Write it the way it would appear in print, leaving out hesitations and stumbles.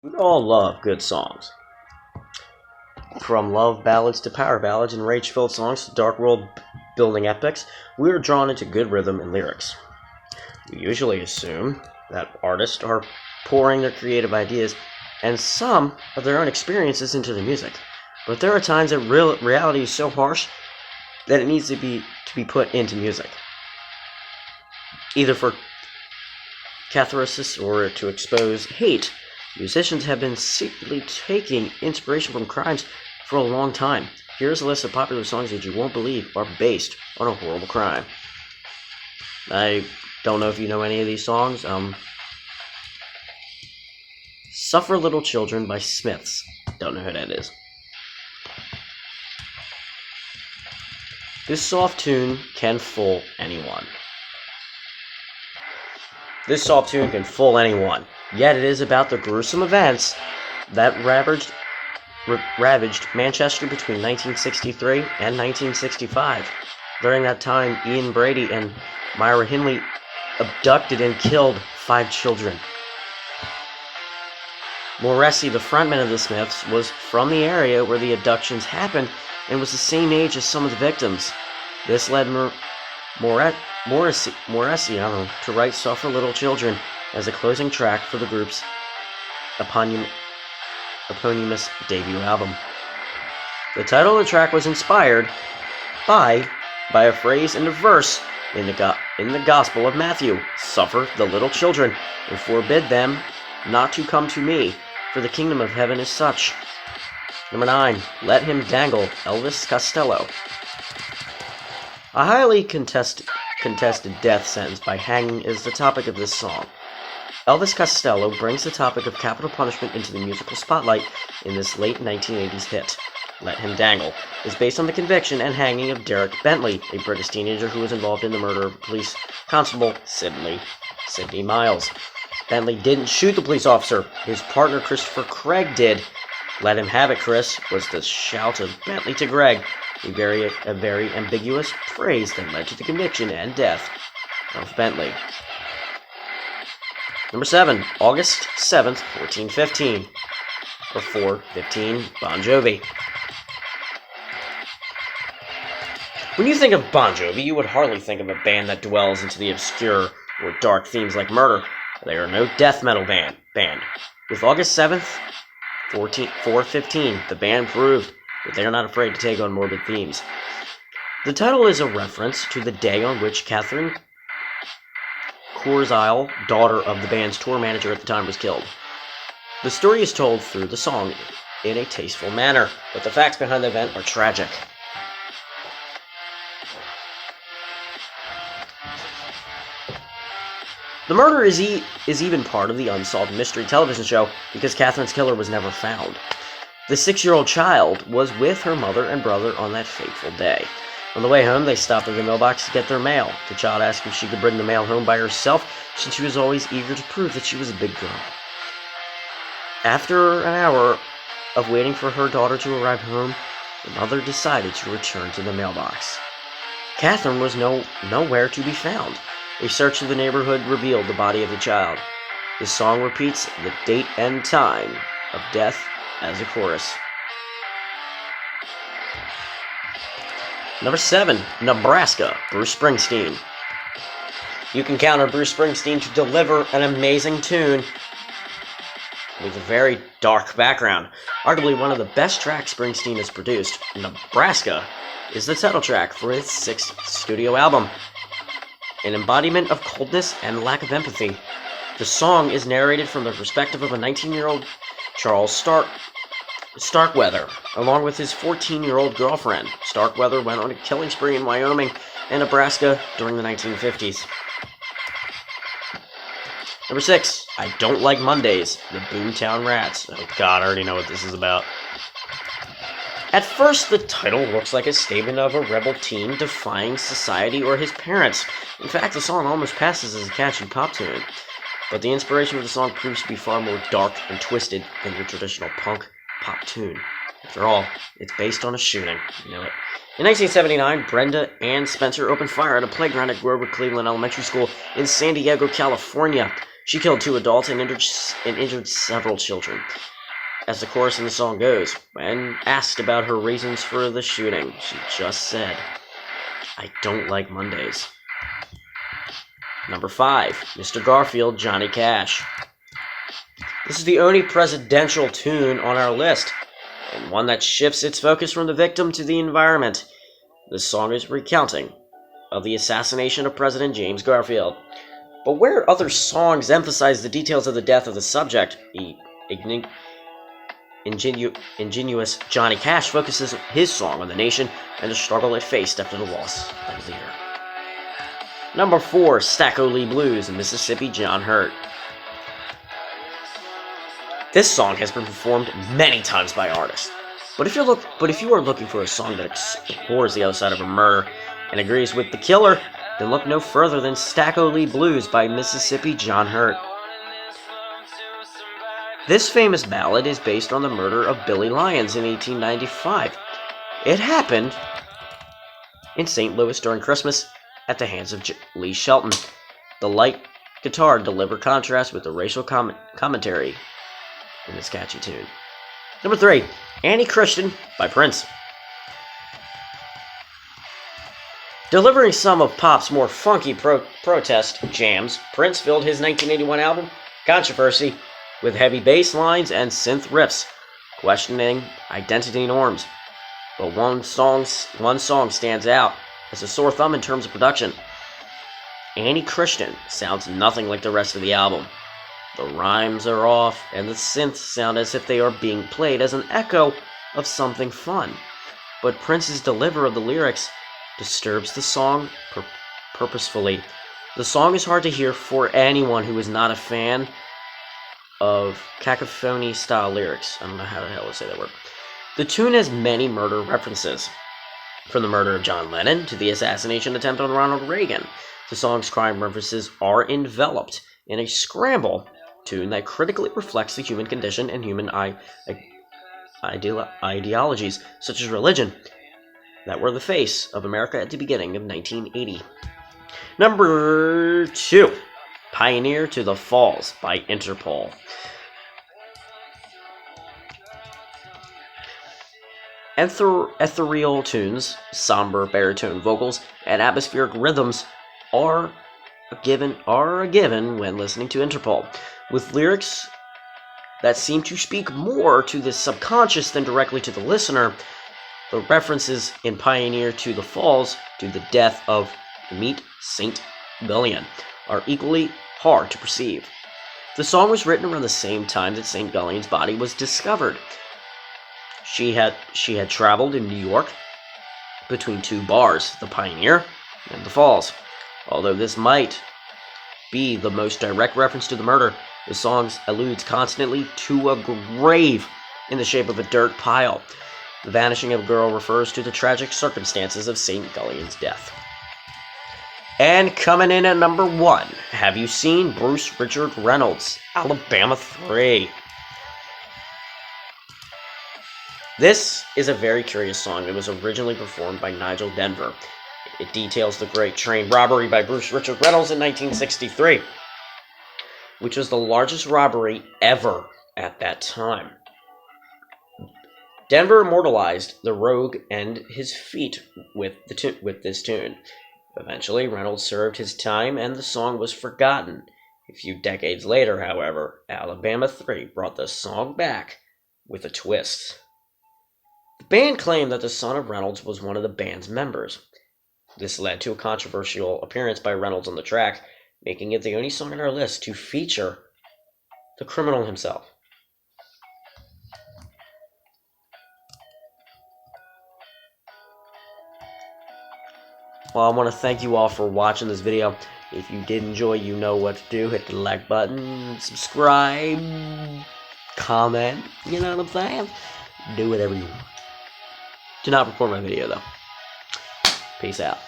We all love good songs. From love ballads to power ballads and rage-filled songs to dark world-building epics, we are drawn into good rhythm and lyrics. We usually assume that artists are pouring their creative ideas and some of their own experiences into the music. But there are times that reality is so harsh that it needs to be put into music, either for catharsis or to expose hate. Musicians have been secretly taking inspiration from crimes for a long time. Here's a list of popular songs that you won't believe are based on a horrible crime. I don't know if you know any of these songs. Suffer Little Children by Smiths. Don't know who that is. This soft tune can fool anyone. This soft tune can fool anyone. Yet it is about the gruesome events that ravaged Manchester between 1963 and 1965. During that time, Ian Brady and Myra Hindley abducted and killed 5 children. Morrissey, the frontman of the Smiths, was from the area where the abductions happened and was the same age as some of the victims. This led Morrissey to write Suffer Little Children as a closing track for the group's eponymous debut album. The title of the track was inspired by a phrase and a verse in the Gospel of Matthew: "Suffer the little children, and forbid them not to come to me, for the kingdom of heaven is such." Number 9, Let Him Dangle, Elvis Costello. A highly contested death sentence by hanging is the topic of this song. Elvis Costello brings the topic of capital punishment into the musical spotlight in this late 1980s hit. Let Him Dangle is based on the conviction and hanging of Derek Bentley, a British teenager who was involved in the murder of police constable Sidney Miles. Bentley didn't shoot the police officer. His partner Christopher Craig did. "Let him have it, Chris," was the shout of Bentley to Gregg, a very ambiguous phrase that led to the conviction and death of Bentley. Number 7, August 7th, 1415, or 4:15, Bon Jovi. When you think of Bon Jovi, you would hardly think of a band that dwells into the obscure or dark themes like murder. They are no death metal band. With August 7th, 4:15, the band proved that they are not afraid to take on morbid themes. The title is a reference to the day on which Katherine, Kurzweil, daughter of the band's tour manager at the time, was killed. The story is told through the song in a tasteful manner, but the facts behind the event are tragic. The murder is even part of the unsolved mystery television show because Katherine's killer was never found. The 6-year-old child was with her mother and brother on that fateful day. On the way home, they stopped at the mailbox to get their mail. The child asked if she could bring the mail home by herself, since she was always eager to prove that she was a big girl. After an hour of waiting for her daughter to arrive home, the mother decided to return to the mailbox. Katherine was nowhere to be found. A search of the neighborhood revealed the body of the child. The song repeats the date and time of death as a chorus. Number 7, Nebraska, Bruce Springsteen. You can count on Bruce Springsteen to deliver an amazing tune with a very dark background. Arguably one of the best tracks Springsteen has produced, Nebraska is the title track for his 6th studio album. An embodiment of coldness and lack of empathy. The song is narrated from the perspective of a 19-year-old Charles Starkweather, along with his 14-year-old girlfriend. Starkweather went on a killing spree in Wyoming and Nebraska during the 1950s. Number 6, I Don't Like Mondays, the Boomtown Rats. Oh god, I already know what this is about. At first, the title looks like a statement of a rebel teen defying society or his parents. In fact, the song almost passes as a catchy pop tune. But the inspiration of the song proves to be far more dark and twisted than your traditional punk pop tune. After all, it's based on a shooting. You know it. In 1979, Brenda and Spencer opened fire at a playground at Grover Cleveland Elementary School in San Diego, California. She killed 2 adults and injured several children. As the chorus in the song goes, when asked about her reasons for the shooting, she just said, "I don't like Mondays." Number 5, Mr. Garfield, Johnny Cash. This is the only presidential tune on our list, and one that shifts its focus from the victim to the environment. This song is recounting of the assassination of President James Garfield. But where other songs emphasize the details of the death of the subject, the ingenious Johnny Cash focuses his song on the nation and the struggle it faced after the loss of a leader. Number 4, Stacko Lee Blues, Mississippi John Hurt. This song has been performed many times by artists. But if you are looking for a song that explores the other side of a murder and agrees with the killer, then look no further than Stacko Lee Blues by Mississippi John Hurt. This famous ballad is based on the murder of Billy Lyons in 1895. It happened in St. Louis during Christmas at the hands of Lee Shelton. The light guitar delivered contrast with the racial commentary in this catchy tune. Number 3, Annie Christian by Prince. Delivering some of pop's more funky protest jams, Prince filled his 1981 album, Controversy, with heavy bass lines and synth riffs, questioning identity norms. But one song stands out as a sore thumb in terms of production. Annie Christian sounds nothing like the rest of the album. The rhymes are off, and the synths sound as if they are being played as an echo of something fun. But Prince's delivery of the lyrics disturbs the song purposefully. The song is hard to hear for anyone who is not a fan of cacophony-style lyrics. I don't know how the hell to say that word. The tune has many murder references, from the murder of John Lennon to the assassination attempt on Ronald Reagan. The song's crime references are enveloped in a scramble tune that critically reflects the human condition and human ideologies, such as religion, that were the face of America at the beginning of 1980. Number 2, Pioneer to the Falls by Interpol. Ethereal tunes, somber baritone vocals, and atmospheric rhythms are a given when listening to Interpol, with lyrics that seem to speak more to the subconscious than directly to the listener. The references in Pioneer to the Falls to the death of Meet St. Gullion are equally hard to perceive. The song was written around the same time that St. Gullion's body was discovered. She had traveled in New York between 2 bars, the Pioneer and the Falls. Although this might be the most direct reference to the murder, the song alludes constantly to a grave in the shape of a dirt pile. The Vanishing of Girl refers to the tragic circumstances of St. Gullion's death. And coming in at number 1, have you seen Bruce Richard Reynolds, Alabama 3? This is a very curious song that was originally performed by Nigel Denver. It details the great train robbery by Bruce Richard Reynolds in 1963, which was the largest robbery ever at that time. Denver immortalized the rogue and his feat with this tune. Eventually, Reynolds served his time and the song was forgotten. A few decades later, however, Alabama 3 brought the song back with a twist. The band claimed that the son of Reynolds was one of the band's members. This led to a controversial appearance by Reynolds on the track, making it the only song on our list to feature the criminal himself. Well, I want to thank you all for watching this video. If you did enjoy, you know what to do. Hit the like button, subscribe, comment, you know what I'm saying? Do whatever you want. Do not record my video, though. Peace out.